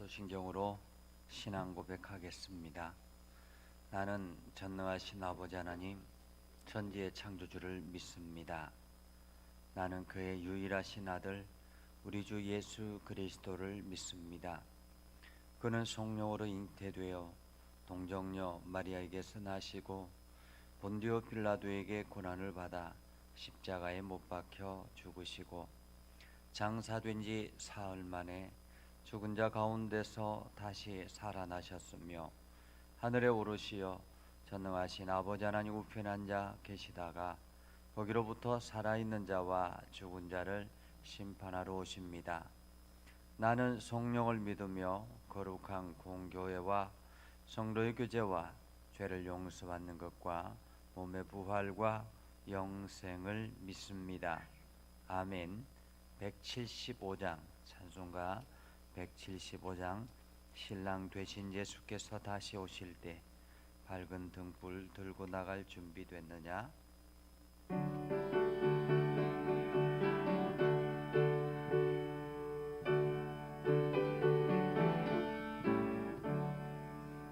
사도신경으로 신앙 고백하겠습니다. 나는 전능하신 아버지 하나님 천지의 창조주를 믿습니다. 나는 그의 유일하신 아들 우리 주 예수 그리스도를 믿습니다. 그는 성령으로 잉태되어 동정녀 마리아에게서 나시고 본디오 빌라도에게 고난을 받아 십자가에 못 박혀 죽으시고 장사된 지 사흘 만에 죽은 자 가운데서 다시 살아나셨으며 하늘에 오르시어 전능하신 아버지 하나님 우편에 앉아 계시다가 거기로부터 살아있는 자와 죽은 자를 심판하러 오십니다. 나는 성령을 믿으며 거룩한 공교회와 성도의 교제와 죄를 용서받는 것과 몸의 부활과 영생을 믿습니다. 아멘. 175장 찬송가 175장 신랑 되신 예수께서 다시 오실 때 밝은 등불 들고 나갈 준비됐느냐?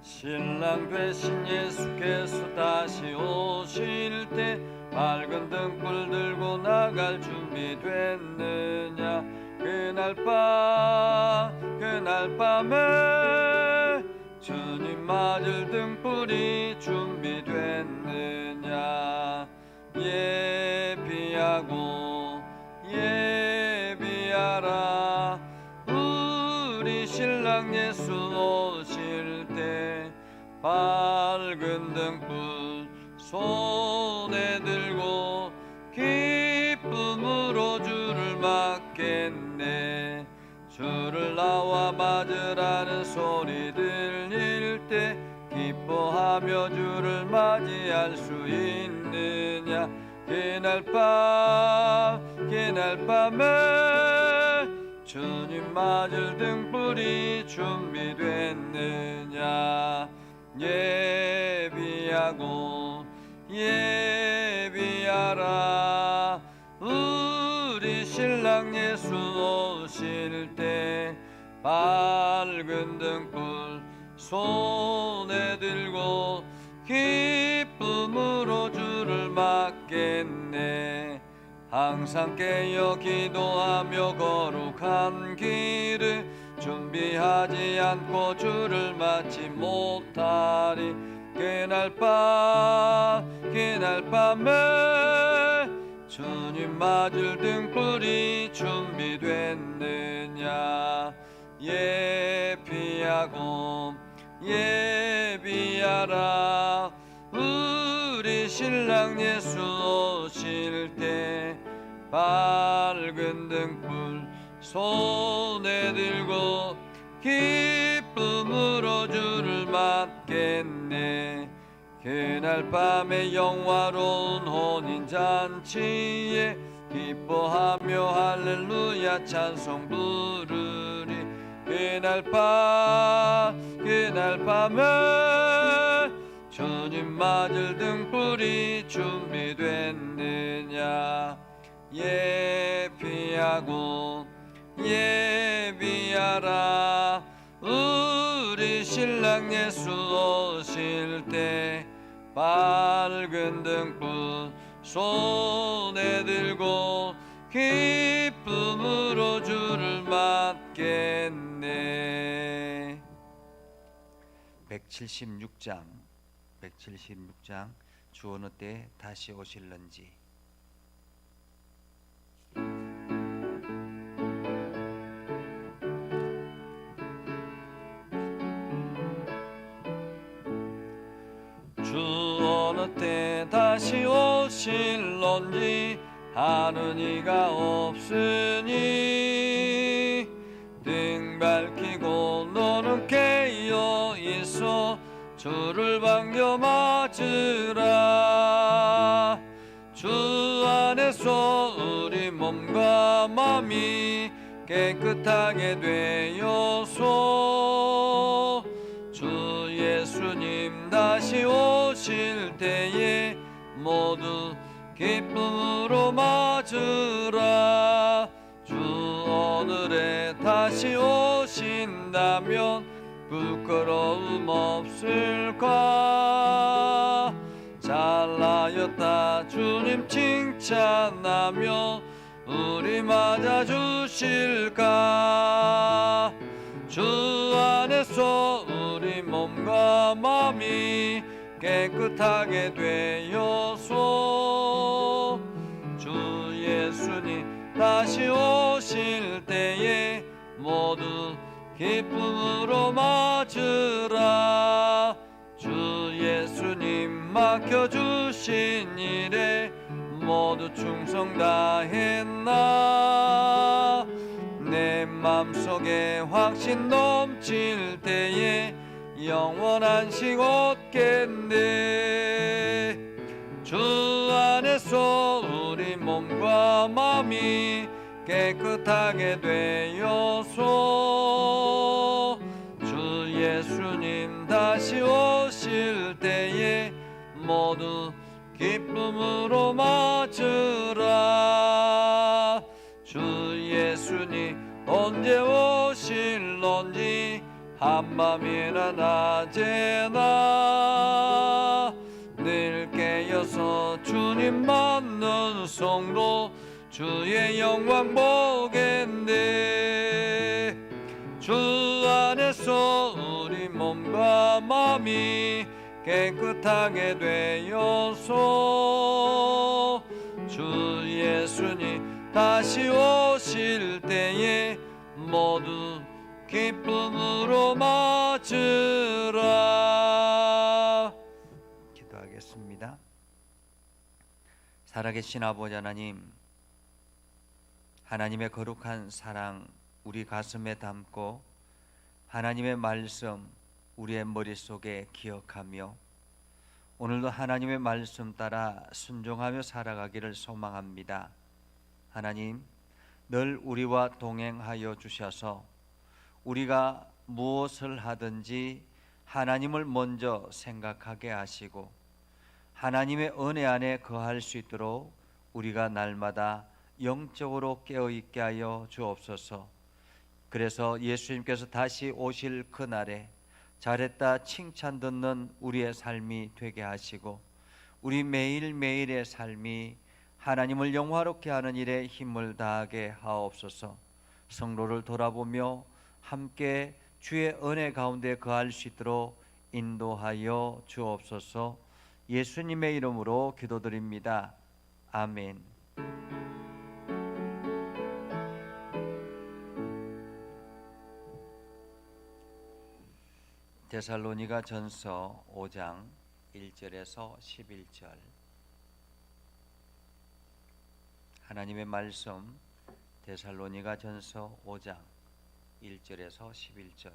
신랑 되신 예수께서 다시 오실 때 밝은 등불 들고 나갈 준비됐느냐? 그날 밤에 주님 맞을 등불이 준비됐느냐? 예비하라 우리 신랑 예수 오실 때 밝은 등불 손에 들고 기쁨으로 주를 맞겠네. 주를 나와 맞으라는 소리 들릴 때 기뻐하며 주를 맞이할 수 있느냐? 그날 밤에 주님 맞을 등불이 준비됐느냐? 예비하라 우리 신랑 예수 오실 때 밝은 등불 손에 들고 기쁨으로 주를 맞겠네. 항상 깨어 기도하며 거룩한 길을 준비하지 않고 주를 맞지 못하리. 그날 밤에 주님 맞을 등불이 준비됐느냐? 예비하라 우리 신랑 예수 오실 때 밝은 등불 손에 들고 기쁨으로 주를 맞겠네. 그날 밤에 영화로운 혼인잔치에 기뻐하며 할렐루야 찬송 부르리. 그날 밤에 주님 맞을 등불이 준비됐느냐? 예비하라 우리 신랑 예수 오실 때 밝은 등불 손에 들고 기쁨으로 주를 맞겠네. 176장 주 어느 때 다시 오실는지. 주 어느 때 다시 오실런지 아는 이가 없으니 등 밝히고 너는 깨어 있어 주를 반겨 맞으라. 주 안에서 우리 몸과 마음이 깨끗하게 되어서 주 예수님 다시 오실 때에 모두 기쁨으로 맞으라. 주 오늘에 다시 오실 오신다면 부끄러움 없을까. 잘나였다 주님 칭찬하며 우리 맞아주실까. 주 안에서 우리 몸과 마음이 깨끗하게 되어서 주 예수님 다시 오실 때에 모두 기쁨으로 맞으라. 주 예수님 맡겨주신 일에 모두 충성 다했나. 내 맘속에 확신 넘칠 때에 영원한 식 얻겠네. 주 안에서 우리 몸과 마음이 깨끗하게 되어서 주 예수님 다시 오실 때에 모두 기쁨으로 맞으라. 주 예수님 언제 오실런지 한밤이나 낮에나 늘 깨어서 주님 만난 성도 주의 영광 보겠네. 주 안에서 우리 몸과 마음이 깨끗하게 되어서 주 예수님 다시 오실 때에 모두 기쁨으로 맞으라. 기도하겠습니다. 살아계신 아버지 하나님, 하나님의 거룩한 사랑 우리 가슴에 담고 하나님의 말씀 우리의 머릿속에 기억하며 오늘도 하나님의 말씀 따라 순종하며 살아가기를 소망합니다. 하나님, 늘 우리와 동행하여 주셔서 우리가 무엇을 하든지 하나님을 먼저 생각하게 하시고 하나님의 은혜 안에 거할 수 있도록 우리가 날마다 영적으로 깨어있게 하여 주옵소서. 그래서 예수님께서 다시 오실 그날에 잘했다 칭찬 듣는 우리의 삶이 되게 하시고 우리 매일매일의 삶이 하나님을 영화롭게 하는 일에 힘을 다하게 하옵소서. 성도를 돌아보며 함께 주의 은혜 가운데 거할 수 있도록 인도하여 주옵소서. 예수님의 이름으로 기도드립니다. 아멘. 데살로니가 전서 5장 1절에서 11절 하나님의 말씀. 데살로니가 전서 5장 1절에서 11절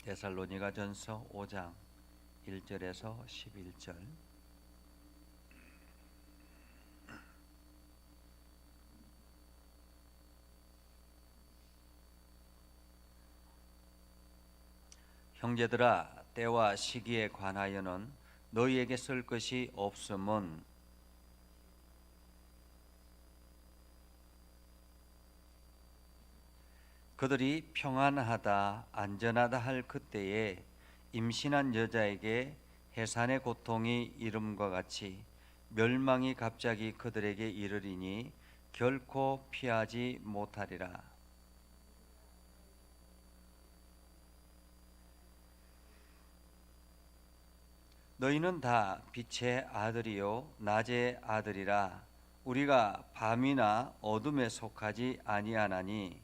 데살로니가 전서 5장 1절에서 11절 형제들아, 때와 시기에 관하여는 너희에게 쓸 것이 없음은 그들이 평안하다 안전하다 할 그때에 임신한 여자에게 해산의 고통이 이름과 같이 멸망이 갑자기 그들에게 이르리니 결코 피하지 못하리라. 너희는 다 빛의 아들이요 낮의 아들이라. 우리가 밤이나 어둠에 속하지 아니하나니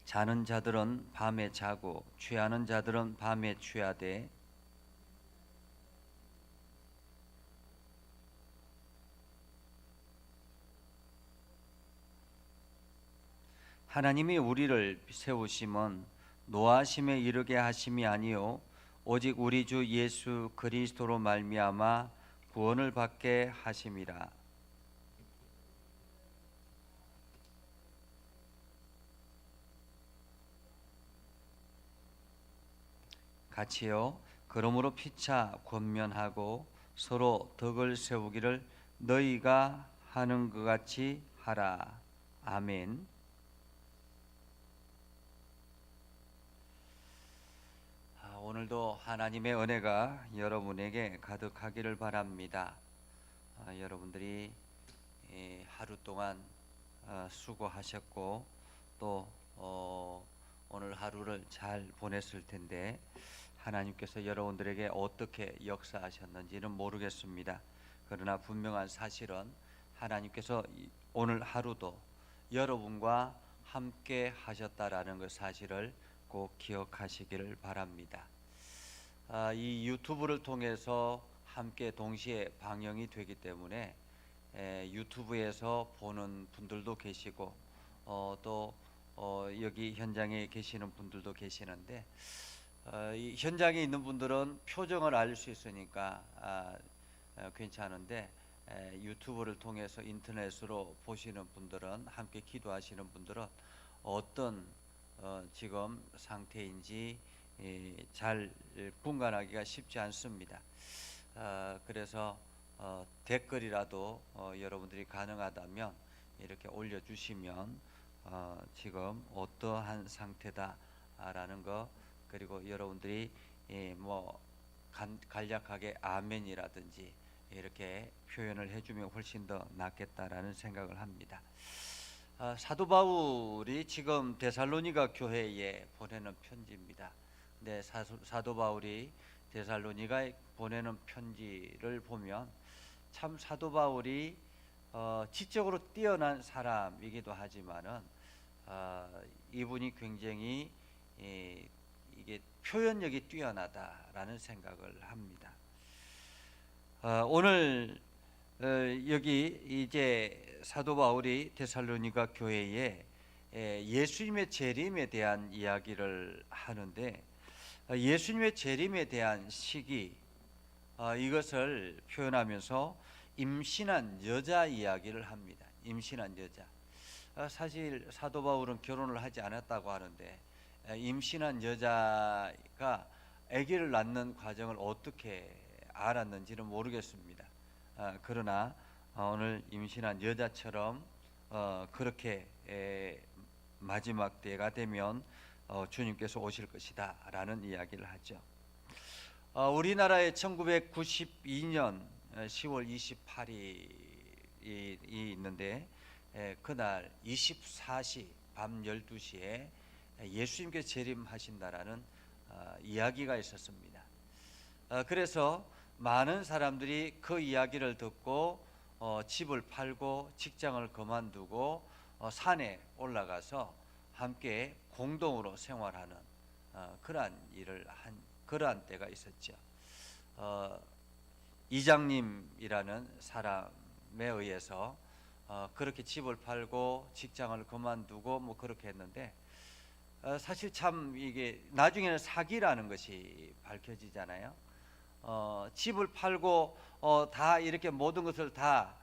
자는 자들은 밤에 자고 취하는 자들은 밤에 취하되 하나님이 우리를 세우심은 노하심에 이르게 하심이 아니요 오직 우리 주 예수 그리스도로 말미암아 구원을 받게 하심이라. 같이요. 그러므로 피차 권면하고 서로 덕을 세우기를 너희가 하는 것 같이 하라. 아멘. 오늘도 하나님의 은혜가 여러분에게 가득하기를 바랍니다. 여러분들이 하루 동안 수고하셨고 또 오늘 하루를 잘 보냈을 텐데 하나님께서 여러분들에게 어떻게 역사하셨는지는 모르겠습니다. 그러나 분명한 사실은 하나님께서 오늘 하루도 여러분과 함께 하셨다라는 그 사실을 꼭 기억하시기를 바랍니다. 이 유튜브를 통해서 함께 동시에 방영이 되기 때문에 유튜브에서 보는 분들도 계시고 또 여기 현장에 계시는 분들도 계시는데 이 현장에 있는 분들은 표정을 알 수 있으니까 괜찮은데 유튜브를 통해서 인터넷으로 보시는 분들은 함께 기도하시는 분들은 어떤 지금 상태인지 잘 분간하기가 쉽지 않습니다. 그래서 댓글이라도 여러분들이 가능하다면 이렇게 올려주시면 지금 어떠한 상태다라는 거 그리고 여러분들이 뭐 간략하게 아멘이라든지 이렇게 표현을 해주면 훨씬 더 낫겠다라는 생각을 합니다. 사도 바울이 지금 데살로니가 교회에 보내는 편지입니다. 네, 사도 바울이 데살로니가에 보내는 편지를 보면 참 사도 바울이 지적으로 뛰어난 사람이기도 하지만은 이분이 굉장히 이게 표현력이 뛰어나다라는 생각을 합니다. 오늘 여기 이제 사도 바울이 데살로니가 교회에 예수님의 재림에 대한 이야기를 하는데 예수님의 재림에 대한 시기 이것을 표현하면서 임신한 여자 이야기를 합니다. 임신한 여자. 사실 사도 바울은 결혼을 하지 않았다고 하는데 임신한 여자가 아기를 낳는 과정을 어떻게 알았는지는 모르겠습니다. 그러나 오늘 임신한 여자처럼 그렇게 마지막 때가 되면 주님께서 오실 것이다 라는 이야기를 하죠. 우리나라에 1992년 10월 28일이 있는데 그날 24시 밤 12시에 예수님께서 재림하신다라는 이야기가 있었습니다. 그래서 많은 사람들이 그 이야기를 듣고 집을 팔고 직장을 그만두고 산에 올라가서 함께 공동으로 생활하는 그러한 일을 한 그러한 때가 있었죠. 이장님이라는 사람에 의해서 그렇게 집을 팔고 직장을 그만두고 뭐 그렇게 했는데 사실 참 이게 나중에는 사기라는 것이 밝혀지잖아요. 집을 팔고 다 이렇게 모든 것을 다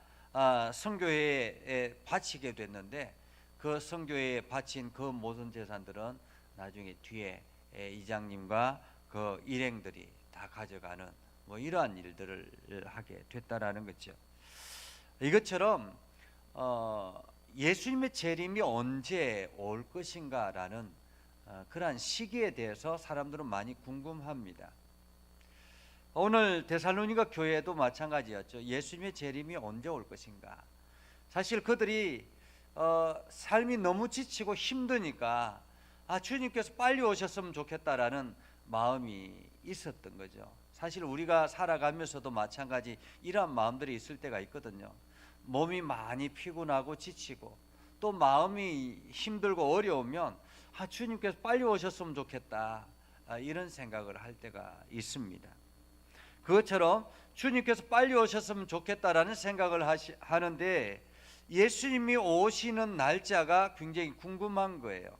성교회에 바치게 됐는데 그 성교회에 바친 그 모든 재산들은 나중에 뒤에 이장님과 그 일행들이 다 가져가는 뭐 이러한 일들을 하게 됐다라는 거죠. 이것처럼 예수님의 재림이 언제 올 것인가라는 그러한 시기에 대해서 사람들은 많이 궁금합니다. 오늘 데살로니가 교회도 마찬가지였죠. 예수님의 재림이 언제 올 것인가. 사실 그들이 삶이 너무 지치고 힘드니까 주님께서 빨리 오셨으면 좋겠다라는 마음이 있었던 거죠. 사실 우리가 살아가면서도 마찬가지 이러한 마음들이 있을 때가 있거든요. 몸이 많이 피곤하고 지치고 또 마음이 힘들고 어려우면 주님께서 빨리 오셨으면 좋겠다 이런 생각을 할 때가 있습니다. 그것처럼 주님께서 빨리 오셨으면 좋겠다라는 생각을 하는데 예수님이 오시는 날짜가 굉장히 궁금한 거예요.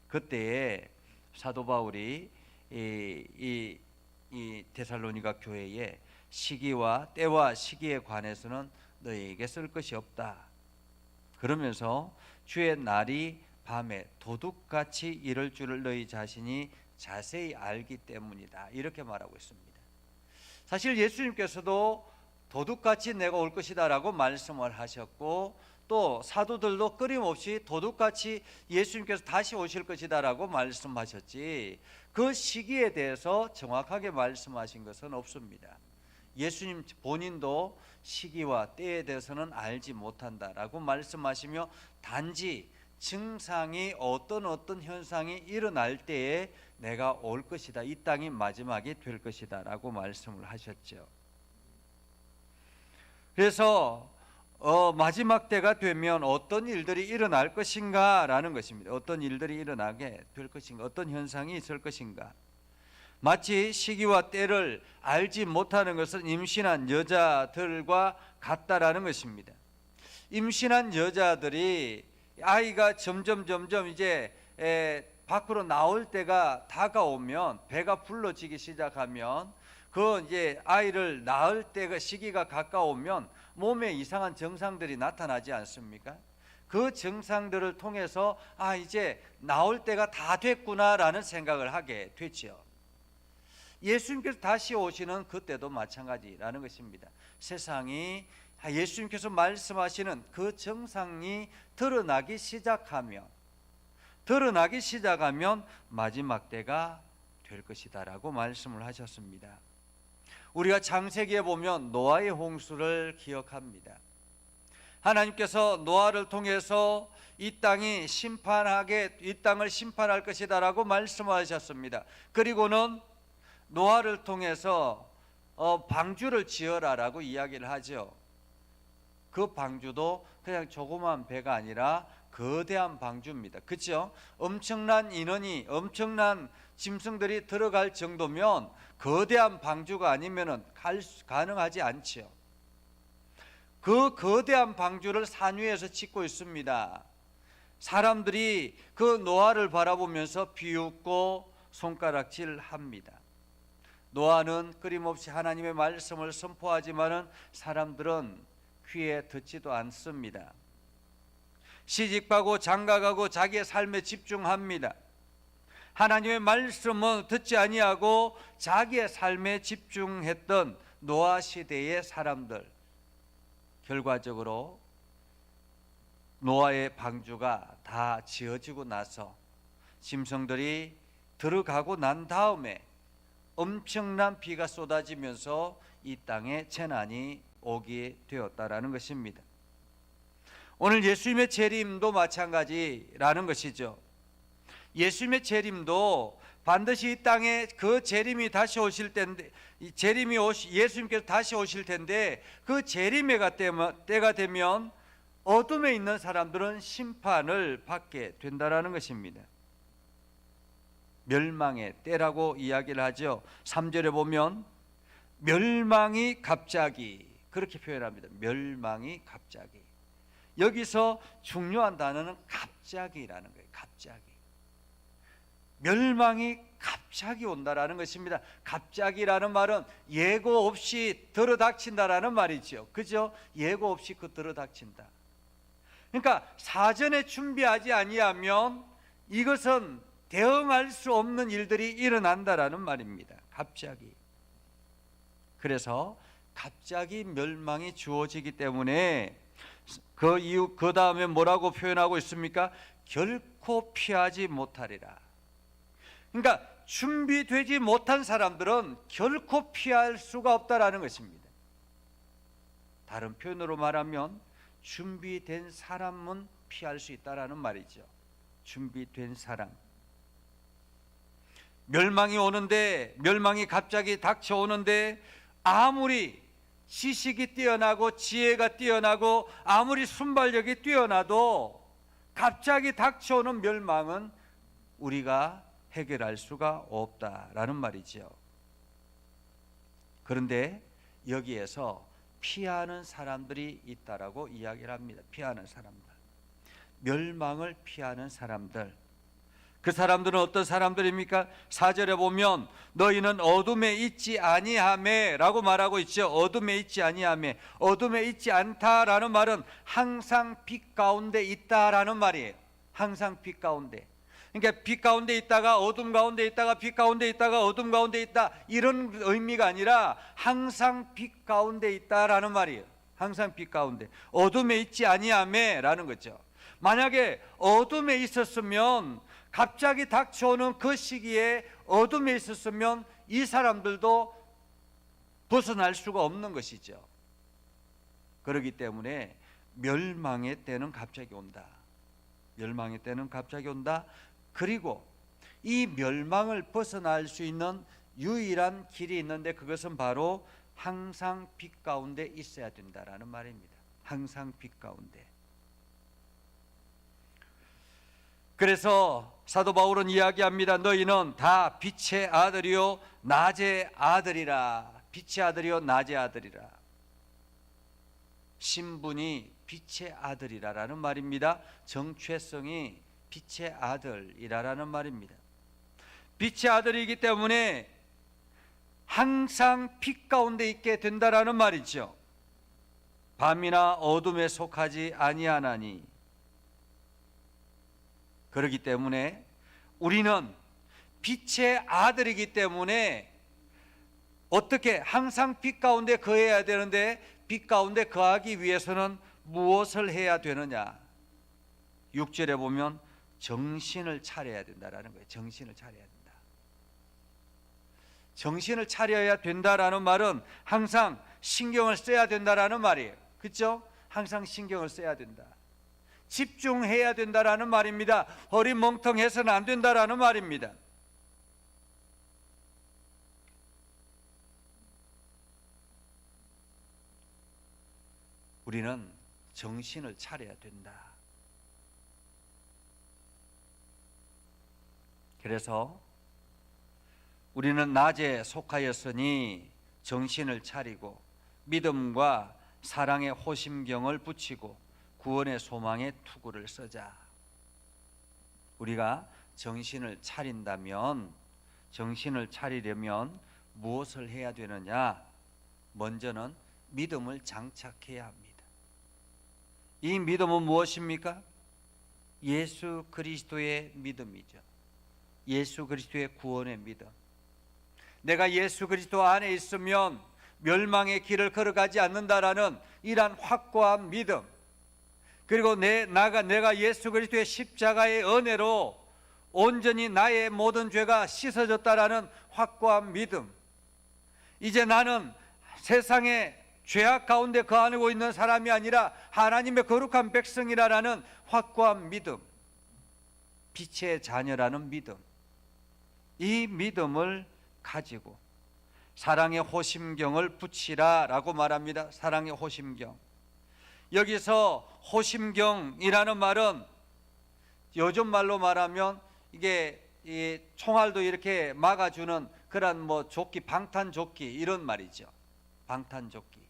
그때에 사도 바울이 이 데살로니가 교회에 시기와 때와 시기에 관해서는 너희에게 쓸 것이 없다. 그러면서 주의 날이 밤에 도둑같이 이럴 줄을 너희 자신이 자세히 알기 때문이다. 이렇게 말하고 있습니다. 사실 예수님께서도 도둑같이 내가 올 것이다 라고 말씀을 하셨고, 또 사도들도 끊임없이 도둑같이 예수님께서 다시 오실 것이다 라고 말씀하셨지, 그 시기에 대해서 정확하게 말씀하신 것은 없습니다. 예수님 본인도 시기와 때에 대해서는 알지 못한다라고 말씀하시며, 단지 증상이 어떤 현상이 일어날 때에 내가 올 것이다, 이 땅이 마지막이 될 것이다 라고 말씀을 하셨죠. 그래서 마지막 때가 되면 어떤 일들이 일어날 것인가 라는 것입니다. 어떤 일들이 일어나게 될 것인가, 어떤 현상이 있을 것인가. 마치 시기와 때를 알지 못하는 것은 임신한 여자들과 같다라는 것입니다. 임신한 여자들이 아이가 점점 이제 밖으로 나올 때가 다가오면, 배가 불러지기 시작하면, 그 이제 아이를 낳을 때가 시기가 가까우면 몸에 이상한 증상들이 나타나지 않습니까? 그 증상들을 통해서 이제 나올 때가 다 됐구나라는 생각을 하게 되죠. 예수님께서 다시 오시는 그때도 마찬가지라는 것입니다. 세상이 예수님께서 말씀하시는 그 증상이 드러나기 시작하면 마지막 때가 될 것이다 라고 말씀을 하셨습니다. 우리가 창세기에 보면 노아의 홍수를 기억합니다. 하나님께서 노아를 통해서 이 땅을 심판할 것이다 라고 말씀하셨습니다. 그리고는 노아를 통해서 방주를 지어라 라고 이야기를 하죠. 그 방주도 그냥 조그만 배가 아니라 거대한 방주입니다. 그렇죠? 엄청난 짐승들이 들어갈 정도면 거대한 방주가 아니면 가능하지 않죠. 그 거대한 방주를 산 위에서 짓고 있습니다. 사람들이 그 노아를 바라보면서 비웃고 손가락질합니다. 노아는 끊임없이 하나님의 말씀을 선포하지만은 사람들은 귀에 듣지도 않습니다. 시집가고 장가가고 자기의 삶에 집중합니다. 하나님의 말씀은 듣지 아니하고 자기의 삶에 집중했던 노아 시대의 사람들, 결과적으로 노아의 방주가 다 지어지고 나서 짐승들이 들어가고 난 다음에 엄청난 비가 쏟아지면서 이 땅에 재난이 오게 되었다라는 것입니다. 오늘 예수님의 재림도 마찬가지라는 것이죠. 예수님의 재림도 반드시 이 땅에 그 재림이 다시 오실 텐데, 예수님께서 다시 오실 텐데, 그 재림의 때가 되면 어둠에 있는 사람들은 심판을 받게 된다라는 것입니다. 멸망의 때라고 이야기를 하죠. 3절에 보면 멸망이 갑자기, 그렇게 표현합니다. 멸망이 갑자기. 여기서 중요한 단어는 갑자기라는 거예요. 갑자기. 멸망이 갑자기 온다라는 것입니다. 갑자기라는 말은 예고 없이 들어닥친다라는 말이죠. 그죠? 예고 없이 들어닥친다. 그러니까 사전에 준비하지 아니하면 이것은 대응할 수 없는 일들이 일어난다라는 말입니다. 갑자기. 그래서 갑자기 멸망이 주어지기 때문에 그 다음에 뭐라고 표현하고 있습니까? 결코 피하지 못하리라. 그러니까 준비되지 못한 사람들은 결코 피할 수가 없다라는 것입니다. 다른 표현으로 말하면 준비된 사람은 피할 수 있다라는 말이죠. 준비된 사람. 멸망이 갑자기 닥쳐오는데 아무리 지식이 뛰어나고 지혜가 뛰어나고 아무리 순발력이 뛰어나도 갑자기 닥쳐오는 멸망은 우리가 해결할 수가 없다라는 말이죠. 그런데 여기에서 피하는 사람들이 있다라고 이야기를 합니다. 피하는 사람들, 멸망을 피하는 사람들. 그 사람들은 어떤 사람들입니까? 4절에 보면 너희는 어둠에 있지 아니하매 라고 말하고 있죠. 어둠에 있지 아니하매. 어둠에 있지 않다라는 말은 항상 빛 가운데 있다라는 말이에요. 항상 빛 가운데. 그러니까 빛 가운데 있다가 어둠 가운데 있다가 빛 가운데 있다가 어둠 가운데 있다, 이런 의미가 아니라 항상 빛 가운데 있다라는 말이에요. 항상 빛 가운데, 어둠에 있지 아니하매라는 거죠. 만약에 어둠에 있었으면, 갑자기 닥쳐오는 그 시기에 어둠에 있었으면 이 사람들도 벗어날 수가 없는 것이죠. 그렇기 때문에 멸망의 때는 갑자기 온다. 멸망의 때는 갑자기 온다. 그리고 이 멸망을 벗어날 수 있는 유일한 길이 있는데, 그것은 바로 항상 빛 가운데 있어야 된다라는 말입니다. 항상 빛 가운데. 그래서 사도 바울은 이야기합니다. 너희는 다 빛의 아들이요 낮의 아들이라. 빛의 아들이요 낮의 아들이라. 신분이 빛의 아들이라라는 말입니다. 정체성이 빛의 아들이라라는 말입니다. 빛의 아들이기 때문에 항상 빛 가운데 있게 된다라는 말이죠. 밤이나 어둠에 속하지 아니하나니. 그렇기 때문에 우리는 빛의 아들이기 때문에 어떻게 항상 빛 가운데 거해야 되는데, 빛 가운데 거하기 위해서는 무엇을 해야 되느냐? 6절에 보면 정신을 차려야 된다라는 거예요. 정신을 차려야 된다. 정신을 차려야 된다라는 말은 항상 신경을 써야 된다라는 말이에요. 그렇죠? 항상 신경을 써야 된다. 집중해야 된다라는 말입니다. 허리멍텅해서는 안 된다라는 말입니다. 우리는 정신을 차려야 된다. 그래서 우리는 낮에 속하였으니 정신을 차리고 믿음과 사랑의 호심경을 붙이고 구원의 소망의 투구를 쓰자. 우리가 정신을 차린다면, 정신을 차리려면 무엇을 해야 되느냐? 먼저는 믿음을 장착해야 합니다. 이 믿음은 무엇입니까? 예수 그리스도의 믿음이죠. 예수 그리스도의 구원의 믿음. 내가 예수 그리스도 안에 있으면 멸망의 길을 걸어가지 않는다라는 이러한 확고한 믿음, 그리고 내가 예수 그리스도의 십자가의 은혜로 온전히 나의 모든 죄가 씻어졌다라는 확고한 믿음. 이제 나는 세상의 죄악 가운데 거하고 있는 사람이 아니라 하나님의 거룩한 백성이라는 확고한 믿음, 빛의 자녀라는 믿음. 이 믿음을 가지고 사랑의 호심경을 붙이라라고 말합니다. 사랑의 호심경. 여기서 호심경이라는 말은 요즘 말로 말하면 이게 이 총알도 이렇게 막아주는 그런 뭐 조끼, 방탄조끼 이런 말이죠. 방탄조끼.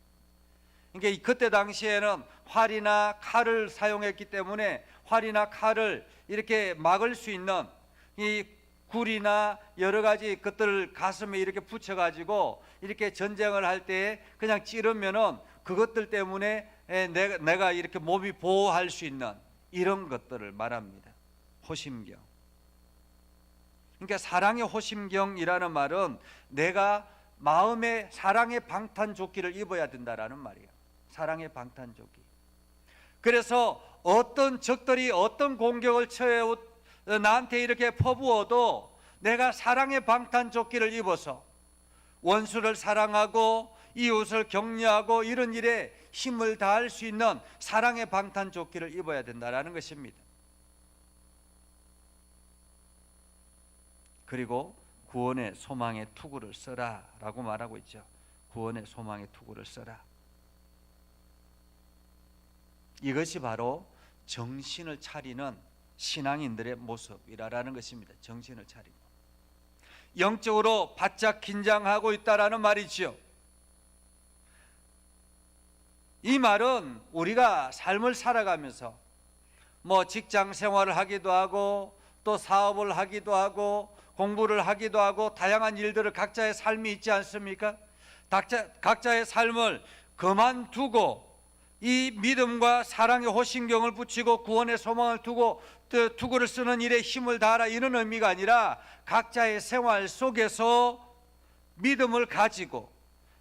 그러니까 그때 당시에는 활이나 칼을 사용했기 때문에 활이나 칼을 이렇게 막을 수 있는 이 굴이나 여러 가지 것들을 가슴에 이렇게 붙여가지고 이렇게 전쟁을 할 때 그냥 찌르면은 그것들 때문에 내가 이렇게 몸이 보호할 수 있는 이런 것들을 말합니다. 호심경. 그러니까 사랑의 호심경이라는 말은 내가 마음에 사랑의 방탄조끼를 입어야 된다라는 말이에요. 사랑의 방탄조끼. 그래서 어떤 적들이 어떤 공격을 나한테 이렇게 퍼부어도 내가 사랑의 방탄조끼를 입어서 원수를 사랑하고 이웃을 격려하고 이런 일에 힘을 다할 수 있는 사랑의 방탄조끼를 입어야 된다는 것입니다. 그리고 구원의 소망의 투구를 써라 라고 말하고 있죠. 구원의 소망의 투구를 써라. 이것이 바로 정신을 차리는 신앙인들의 모습이라는 것입니다. 정신을 차리고 영적으로 바짝 긴장하고 있다라는 말이지요. 이 말은 우리가 삶을 살아가면서 뭐 직장 생활을 하기도 하고 또 사업을 하기도 하고 공부를 하기도 하고 다양한 일들을 각자의 삶이 있지 않습니까? 각자의 삶을 그만두고 이 믿음과 사랑의 호신경을 붙이고 구원의 소망을 두고 투구를 쓰는 일에 힘을 다하라, 이런 의미가 아니라 각자의 생활 속에서 믿음을 가지고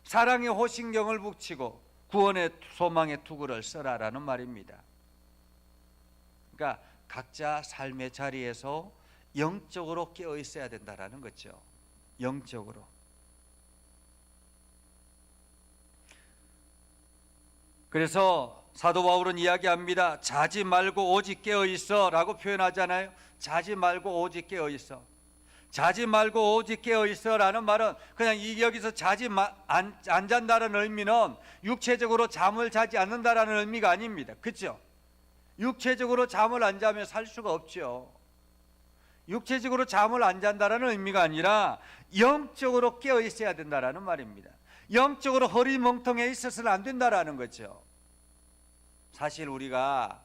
사랑의 호신경을 붙이고 구원의 소망의 투구를 써라라는 말입니다. 그러니까 각자 삶의 자리에서 영적으로 깨어 있어야 된다라는 거죠. 영적으로. 그래서 사도 바울은 이야기합니다. 자지 말고 오직 깨어 있어라고 표현하잖아요. 자지 말고 오직 깨어 있어. 자지 말고 오직 깨어 있어라는 말은 그냥 여기서 안 잔다는 의미는 육체적으로 잠을 자지 않는다라는 의미가 아닙니다. 그렇죠? 육체적으로 잠을 안 자면 살 수가 없죠. 육체적으로 잠을 안 잔다라는 의미가 아니라 영적으로 깨어 있어야 된다라는 말입니다. 영적으로 허리멍텅해 있어서는 안 된다라는 거죠. 사실 우리가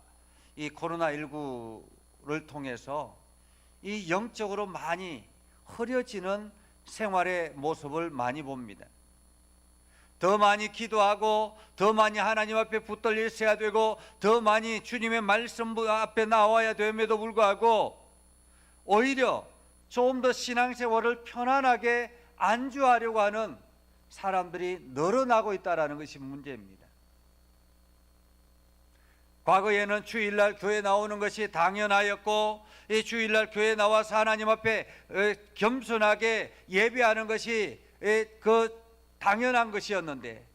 이 코로나19를 통해서 이 영적으로 많이 흐려지는 생활의 모습을 많이 봅니다. 더 많이 기도하고 더 많이 하나님 앞에 붙들려 있어야 되고 더 많이 주님의 말씀 앞에 나와야 됨에도 불구하고 오히려 좀 더 신앙생활을 편안하게 안주하려고 하는 사람들이 늘어나고 있다는 것이 문제입니다. 과거에는 주일날 교회 나오는 것이 당연하였고 이 주일날 교회 나와서 하나님 앞에 겸손하게 예배하는 것이 당연한 것이었는데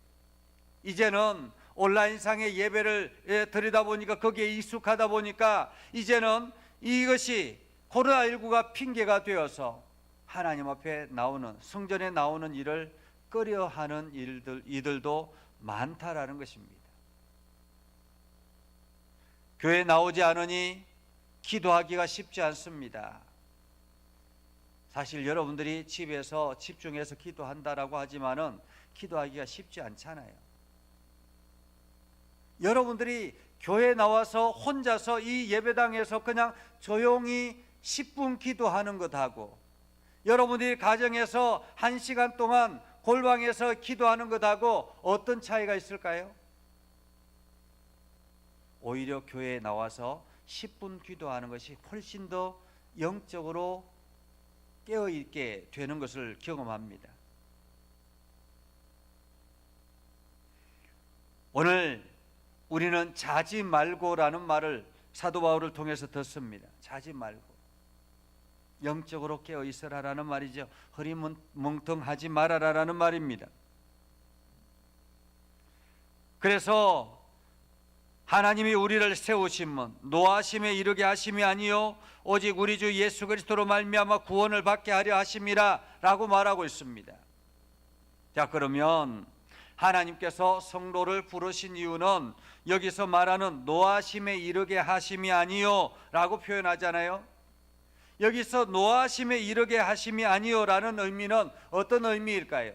이제는 온라인상의 예배를 드리다 보니까 거기에 익숙하다 보니까 이제는 이것이 코로나19가 핑계가 되어서 하나님 앞에 나오는 성전에 나오는 일을 꺼려하는 이들도 많다라는 것입니다. 교회 나오지 않으니 기도하기가 쉽지 않습니다. 사실 여러분들이 집에서 집중해서 기도한다라고 하지만은 기도하기가 쉽지 않잖아요. 여러분들이 교회 나와서 혼자서 이 예배당에서 그냥 조용히 10분 기도하는 것하고 여러분들이 가정에서 1시간 동안 골방에서 기도하는 것하고 어떤 차이가 있을까요? 오히려 교회에 나와서 10분 기도하는 것이 훨씬 더 영적으로 깨어있게 되는 것을 경험합니다. 오늘 우리는 자지 말고라는 말을 사도 바울을 통해서 듣습니다. 자지 말고 영적으로 깨어 있어라라는 말이죠. 허리멍텅하지 말아라라는 말입니다. 그래서 하나님이 우리를 세우심은 노하심에 이르게 하심이 아니요 오직 우리 주 예수 그리스도로 말미암아 구원을 받게 하려 하심이라 라고 말하고 있습니다. 자, 그러면 하나님께서 성도를 부르신 이유는 여기서 말하는 노하심에 이르게 하심이 아니요 라고 표현하잖아요. 여기서 노하심에 이르게 하심이 아니요 라는 의미는 어떤 의미일까요?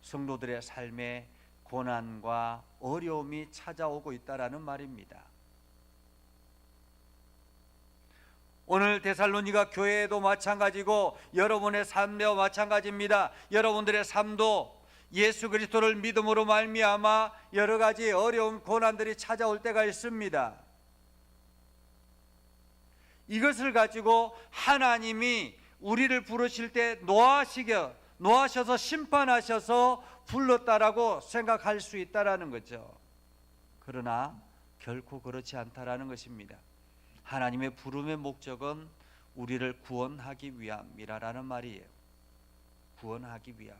성도들의 삶에 고난과 어려움이 찾아오고 있다라는 말입니다. 오늘 데살로니가 교회도 마찬가지고 여러분의 삶도 마찬가지입니다. 여러분들의 삶도 예수 그리스도를 믿음으로 말미암아 여러 가지 어려운 고난들이 찾아올 때가 있습니다. 이것을 가지고 하나님이 우리를 부르실 때 노하셔서 심판하셔서 불렀다라고 생각할 수 있다라는 거죠. 그러나 결코 그렇지 않다라는 것입니다. 하나님의 부름의 목적은 우리를 구원하기 위함이라는 말이에요. 구원하기 위함.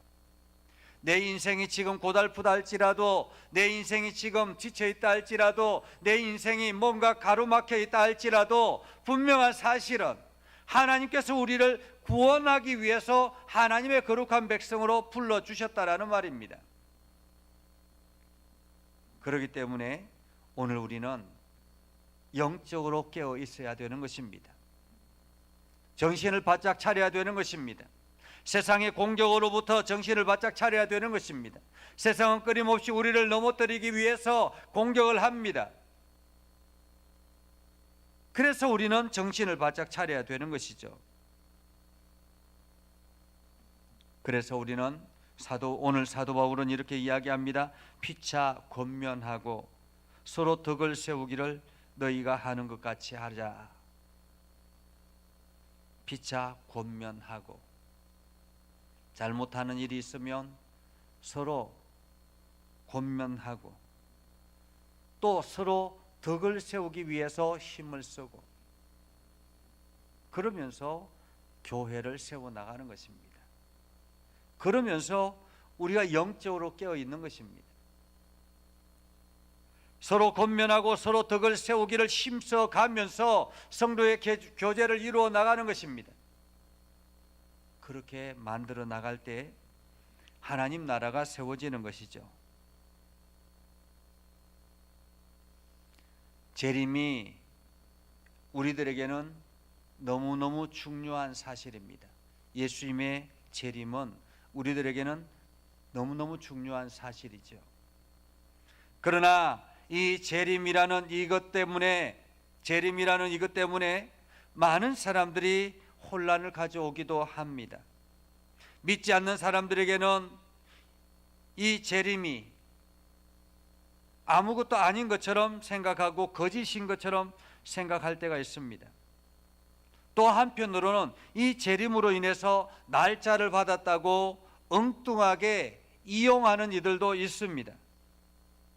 내 인생이 지금 고달프다 할지라도, 내 인생이 지금 지쳐있다 할지라도, 내 인생이 뭔가 가로막혀 있다 할지라도 분명한 사실은 하나님께서 우리를 구원하기 위해서 하나님의 거룩한 백성으로 불러주셨다라는 말입니다. 그렇기 때문에 오늘 우리는 영적으로 깨어 있어야 되는 것입니다. 정신을 바짝 차려야 되는 것입니다. 세상의 공격으로부터 정신을 바짝 차려야 되는 것입니다. 세상은 끊임없이 우리를 넘어뜨리기 위해서 공격을 합니다. 그래서 우리는 정신을 바짝 차려야 되는 것이죠. 그래서 우리는 오늘 사도 바울은 이렇게 이야기합니다. 피차 권면하고 서로 덕을 세우기를 너희가 하는 것 같이 하자. 피차 권면하고, 잘못하는 일이 있으면 서로 권면하고, 또 서로 덕을 세우기 위해서 힘을 쓰고, 그러면서 교회를 세워나가는 것입니다. 그러면서 우리가 영적으로 깨어 있는 것입니다. 서로 권면하고 서로 덕을 세우기를 힘써 가면서 성도의 교제를 이루어 나가는 것입니다. 그렇게 만들어 나갈 때 하나님 나라가 세워지는 것이죠. 재림이 우리들에게는 너무너무 중요한 사실입니다. 예수님의 재림은 우리들에게는 너무너무 중요한 사실이죠. 그러나 이 재림이라는 이것 때문에 많은 사람들이 혼란을 가져오기도 합니다. 믿지 않는 사람들에게는 이 재림이 아무것도 아닌 것처럼 생각하고 거짓인 것처럼 생각할 때가 있습니다. 또 한편으로는 이 재림으로 인해서 날짜를 받았다고 엉뚱하게 이용하는 이들도 있습니다.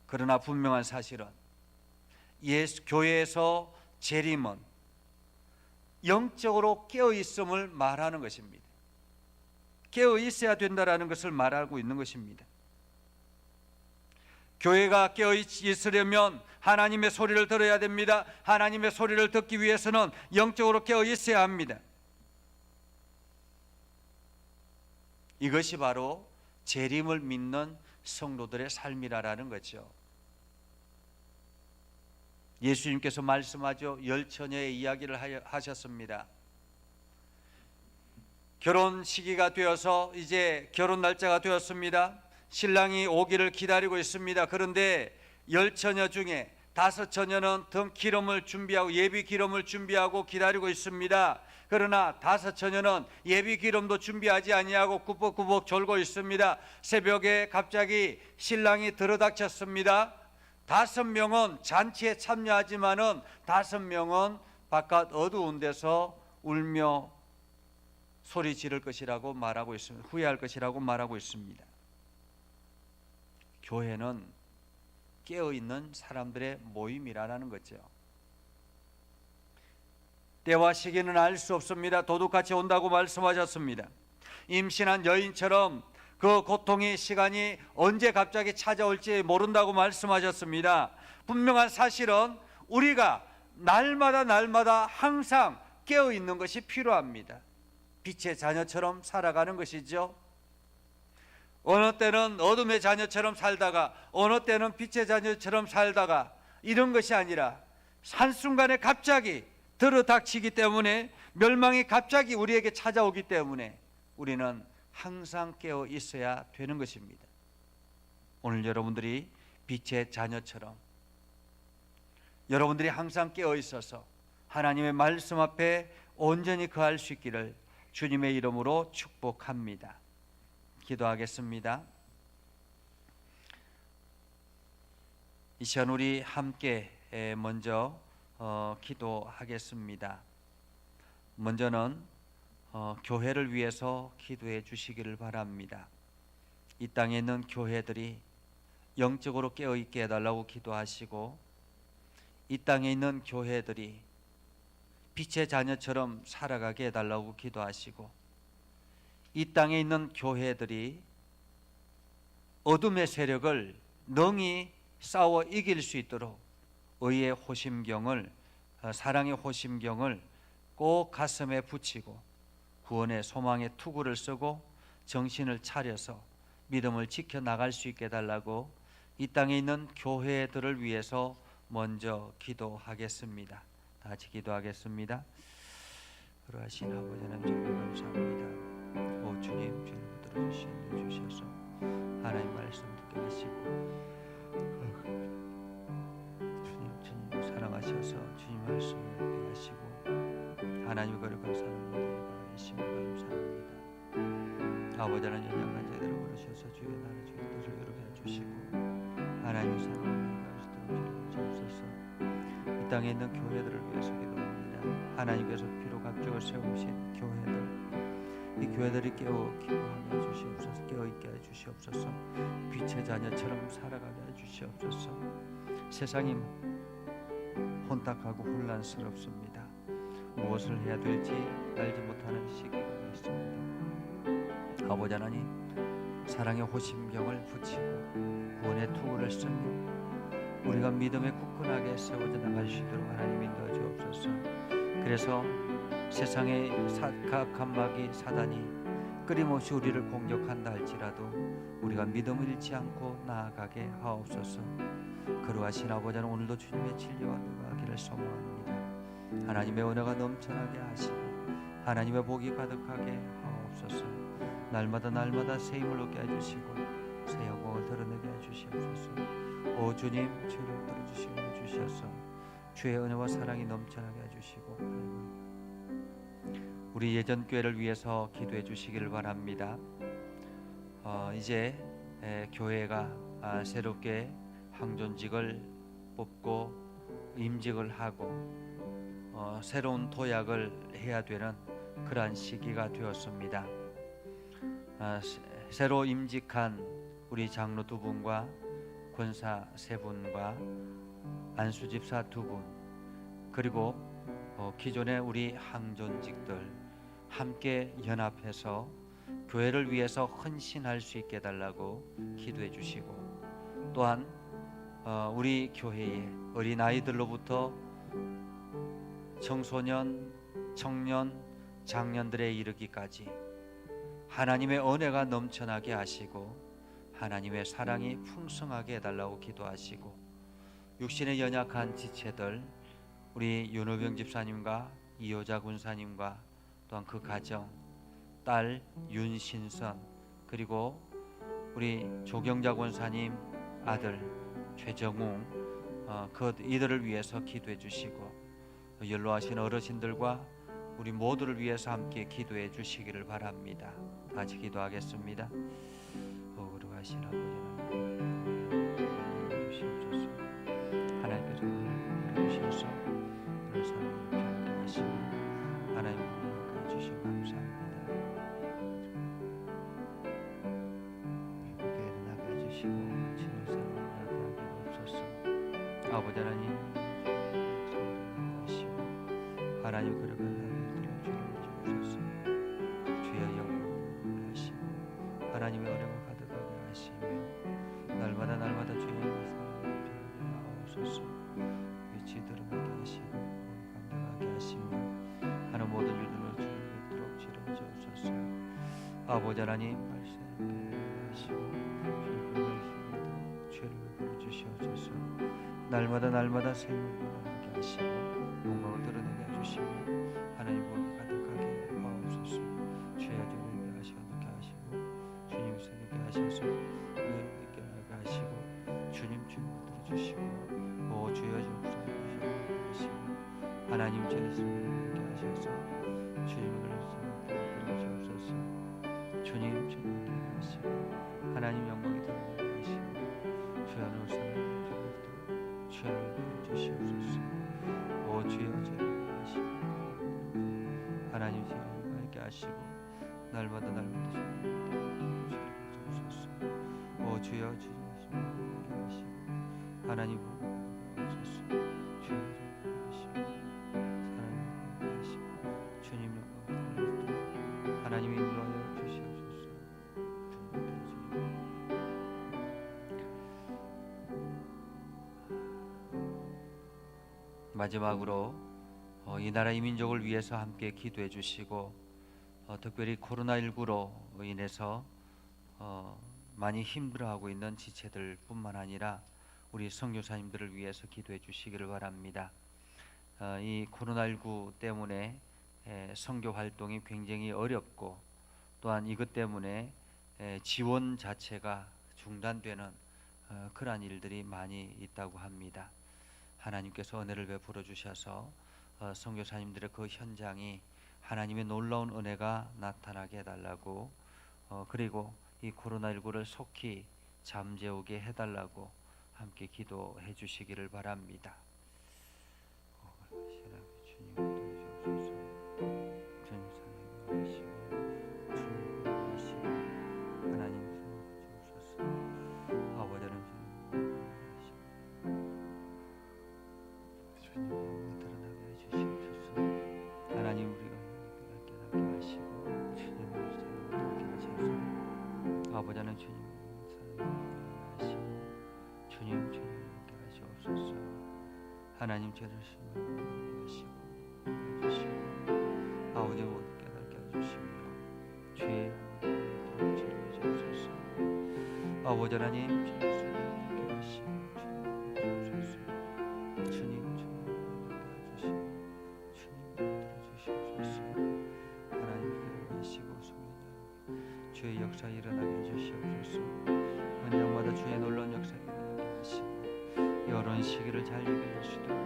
그러나 분명한 사실은 교회에서 재림은 영적으로 깨어있음을 말하는 것입니다. 깨어있어야 된다는 것을 말하고 있는 것입니다. 교회가 깨어있으려면 하나님의 소리를 들어야 됩니다. 하나님의 소리를 듣기 위해서는 영적으로 깨어있어야 합니다. 이것이 바로 재림을 믿는 성도들의 삶이라는 거죠. 예수님께서 말씀하죠. 열처녀의 이야기를 하셨습니다. 결혼 시기가 되어서 이제 결혼 날짜가 되었습니다. 신랑이 오기를 기다리고 있습니다. 그런데 10처녀 중에 5처녀는 등 기름을 준비하고 예비 기름을 준비하고 기다리고 있습니다. 그러나 5처녀는 예비 기름도 준비하지 아니하고 꾸벅꾸벅 졸고 있습니다. 새벽에 갑자기 신랑이 들어닥쳤습니다. 5명은 잔치에 참여하지만은 5명은 바깥 어두운 데서 울며 소리 지를 것이라고 말하고 있습니다. 후회할 것이라고 말하고 있습니다. 교회는 깨어있는 사람들의 모임이라는 거죠. 때와 시기는 알 수 없습니다. 도둑같이 온다고 말씀하셨습니다. 임신한 여인처럼 그 고통의 시간이 언제 갑자기 찾아올지 모른다고 말씀하셨습니다. 분명한 사실은 우리가 날마다 항상 깨어있는 것이 필요합니다. 빛의 자녀처럼 살아가는 것이죠. 어느 때는 어둠의 자녀처럼 살다가 어느 때는 빛의 자녀처럼 살다가 이런 것이 아니라 한순간에 갑자기 들어닥치기 때문에 멸망이 갑자기 우리에게 찾아오기 때문에 우리는 항상 깨어 있어야 되는 것입니다. 오늘 여러분들이 빛의 자녀처럼 여러분들이 항상 깨어 있어서 하나님의 말씀 앞에 온전히 거할 수 있기를 주님의 이름으로 축복합니다. 기도하겠습니다. 이 시간 우리 함께 먼저 기도하겠습니다. 먼저는 교회를 위해서 기도해 주시기를 바랍니다. 이 땅에 있는 교회들이 영적으로 깨어있게 해달라고 기도하시고, 이 땅에 있는 교회들이 빛의 자녀처럼 살아가게 해달라고 기도하시고, 이 땅에 있는 교회들이 어둠의 세력을 능히 싸워 이길 수 있도록 의의 호심경을, 사랑의 호심경을 꼭 가슴에 붙이고 구원의 소망의 투구를 쓰고 정신을 차려서 믿음을 지켜나갈 수 있게 해달라고 이 땅에 있는 교회들을 위해서 먼저 기도하겠습니다. 다 같이 기도하겠습니다. 그러하신 아버지 하나님 정말 감사합니다. 오 주님, 주님 들어주셔서 하나님 말씀 듣게 하시고 주님 사랑하셔서 주님 말씀을 듣게 하시고 하나님의 거룩한 사랑을 내가 있음을 감사합니다. 아버지 하나님 연약한 제대로 부르셔서 주의 나라 주의 뜻을 이루게 해주시고 하나님의 사랑을 이루게 주옵소서. 이 땅에 있는 교회들을 위해서 기도합니다. 하나님께서 피로 값주어 세우신 교회들, 이 교회들이 깨어 기도하게 해주시옵소서. 깨어있게 해주시옵소서. 빛의 자녀처럼 살아가게 해주시옵소서. 세상이 혼탁하고 혼란스럽습니다. 무엇을 해야 될지 알지 못하는 시기가 있습니다. 아버지 하나님, 사랑의 호심경을 붙이고 구원의 투구를 쓰며 우리가 믿음에 굳건하게 세워져 나갈 수 있도록 하나님 인도해 주옵소서. 그래서 세상의 각한 마귀 사단이 끊임없이 우리를 공격한다 할지라도 우리가 믿음을 잃지 않고 나아가게 하옵소서. 거룩하신 아버지는 오늘도 주님의 진리와 능하기를 소망합니다. 하나님의 은혜가 넘쳐나게 하시고 하나님의 복이 가득하게 하옵소서. 날마다 새 힘을 얻게 해주시고 새 영광을 드러내게 해주시옵소서. 오 주님, 주를 들어주시고 주셔서 주의 은혜와 사랑이 넘쳐나게 해주시고 우리 예전 교회를 위해서 기도해 주시기를 바랍니다. 이제 교회가 새롭게 항존직을 뽑고 임직을 하고 새로운 도약을 해야 되는 그러한 시기가 되었습니다. 새로 임직한 우리 장로 2분과 권사 3분과 안수집사 2분 그리고 기존의 우리 항존직들 함께 연합해서 교회를 위해서 헌신할 수 있게 해달라고 기도해 주시고 또한 우리 교회의 어린아이들로부터 청소년, 청년, 장년들에 이르기까지 하나님의 은혜가 넘쳐나게 하시고 하나님의 사랑이 풍성하게 해달라고 기도하시고 육신의 연약한 지체들 우리 윤호병 집사님과 이효자 군사님과 또한 그 가정 딸 윤신선 그리고 우리 조경자 권사님 아들 최정웅 이들을 위해서 기도해 주시고 연로하신 어르신들과 우리 모두를 위해서 함께 기도해 주시기를 바랍니다. 같이 기도하겠습니다. 거룩하신 아버지 하나님 주시옵소서. 하나님께서 은혜를 주셔서 오늘 삶을 편하게 하시고 하나님 은혜를 주시고 감사합니다. 교회를 나게 해주시고 친히 사랑을 나게 하옵소서. 아버지 하나님 하나님 그릇 하나님 들어주옵소서. 주의 영광을 하시고 하나님의 은혜가 가득하게 하시며 날마다 주의 사랑을 하옵소서. 위치 드러나게 하시고 감당하게 하시며 하는 모든 일들로 주를 믿도록 지켜주옵소서. 아버지 하나님 말씀하게 하시고 죄를 베풀어 주시옵소서. 날마다 새 힘을 하게 하시고 영광을 드러내게 해주시며 하나님 복이 가득하게 하옵소서. 죄와 죄를 하시고 어떻게 하시고 주님 새롭게 하셔서 의를 있게 하게 하시고 주님 들어주시고 오 주여 주옵소서 하시고 하나님 죄를 있게 하셔서 주님을 들어주옵소서. 주님 죄를 하시고 하나님 영광이 드러나게 하시고 주여 사랑을 죄를 주시옵소서. 오 주여 죄를 하시고 하나님 죄를 밝게 하시고 날마다 주님 주옵소서. 오 주여 주님 밝게 하시고 하나님 주옵소서. 주여 하시고 사랑을 하시고 주님 영광을 하나님 인도하여 주시옵소서. 마지막으로 이 나라 이 민족을 위해서 함께 기도해 주시고 특별히 코로나19로 인해서 많이 힘들어하고 있는 지체들 뿐만 아니라 우리 선교사님들을 위해서 기도해 주시기를 바랍니다. 이 코로나19 때문에 선교 활동이 굉장히 어렵고 또한 이것 때문에 지원 자체가 중단되는 그러한 일들이 많이 있다고 합니다. 하나님께서 은혜를 베풀어 주셔서 선교사님들의 그 현장이 하나님의 놀라운 은혜가 나타나게 해달라고 그리고 이 코로나19를 속히 잠재우게 해달라고 함께 기도해 주시기를 바랍니다. 하나님 우리가 깨닫게 하시고 주님을 사랑하게 하셔서 아버지 하나님 주님 사랑하게 하시고 주님 하시옵소서. 하나님 죄를 심하시고 해주시고 아버지 모두 깨닫게 해주시며 죄의 영혼을 치료해 주옵소서. 아버지 하나님 주님 사랑하게 하시고 주님 주의 역사 일어나게 해주시옵소서. 현장마다 주의 놀라운 역사 일어나게 하시고 여론 시기를 잘 이겨낼 수 있도록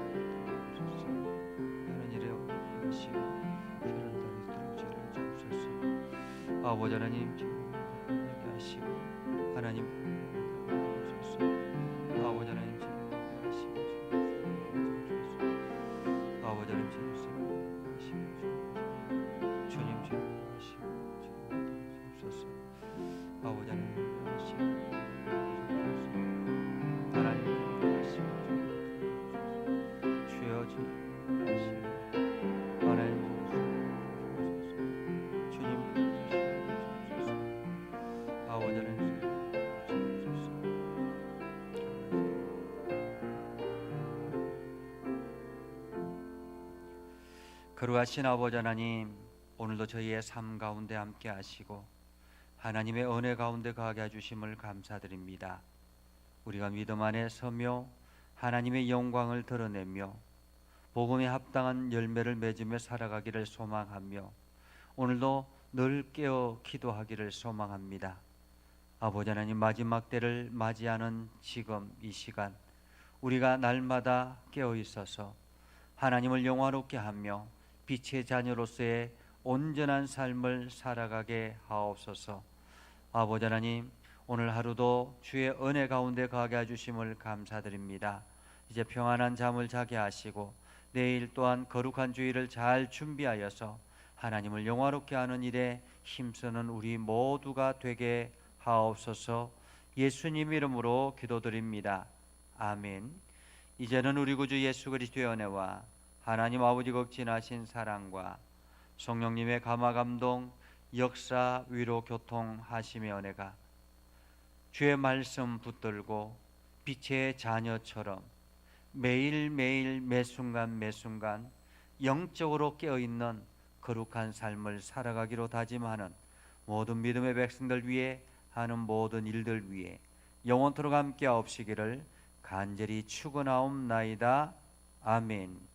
하옵소서. 이런 일에 하시고 결혼 다니도록 죄를 주옵소서. 아버지 하나님 주님께 하시고 하나님 주옵소서. 아버지 하나님 주님께 하시고 아버지 하나님 주님께 하시고 주님 주님께 하시고 아버지 하나님 하시고 하나님 하시고 주여 주님 하시고 하나님 주님 주옵소서. 아버지 하나님 주옵소서. 거룩하신 아버지 하나님, 오늘도 저희의 삶 가운데 함께 하시고 하나님의 은혜 가운데 거하게 해주심을 감사드립니다. 우리가 믿음 안에 서며 하나님의 영광을 드러내며 복음에 합당한 열매를 맺으며 살아가기를 소망하며 오늘도 늘 깨어 기도하기를 소망합니다. 아버지 하나님, 마지막 때를 맞이하는 지금 이 시간 우리가 날마다 깨어 있어서 하나님을 영화롭게 하며 빛의 자녀로서의 온전한 삶을 살아가게 하옵소서. 아버지 하나님, 오늘 하루도 주의 은혜 가운데 거하게 해주심을 감사드립니다. 이제 평안한 잠을 자게 하시고 내일 또한 거룩한 주일을 잘 준비하여서 하나님을 영화롭게 하는 일에 힘쓰는 우리 모두가 되게 하옵소서. 예수님 이름으로 기도드립니다. 아멘. 이제는 우리 구주 예수 그리스도의 은혜와 하나님 아버지 극진하신 사랑과 성령님의 감화 감동 역사 위로 교통하심의 은혜가 주의 말씀 붙들고 빛의 자녀처럼 매일매일 매순간 매순간 영적으로 깨어있는 거룩한 삶을 살아가기로 다짐하는 모든 믿음의 백성들 위해 하는 모든 일들 위해 영원토록 함께 하옵시기를 간절히 축원하옵나이다. 아멘.